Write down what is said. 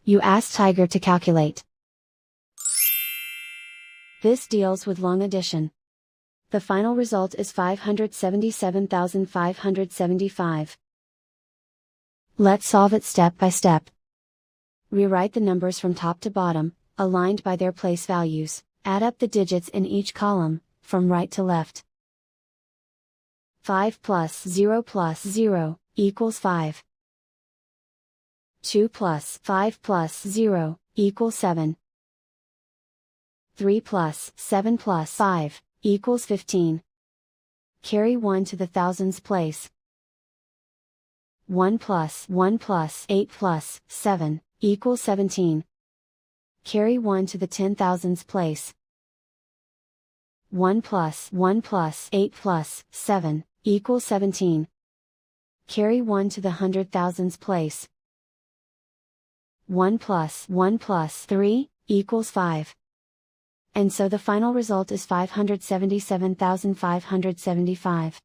You ask Tiger to calculate. This deals with long addition. The final result is 577,575. Let's solve it step by step. Rewrite the numbers from top to bottom, aligned by their place values. Add up the digits in each column, from right to left. 5 plus 0 equals 5. 2 plus 5 plus 0 equals 7. 3 plus 7 plus 5 equals 15. Carry 1 to the thousands place. 1 plus 8 plus 7 equals 17. Carry 1 to the 10,000s place. 1 plus 8 plus 7 equals 17. Carry 1 to the 100,000s place. 1 plus 3 equals 5. And so the final result is 577,575.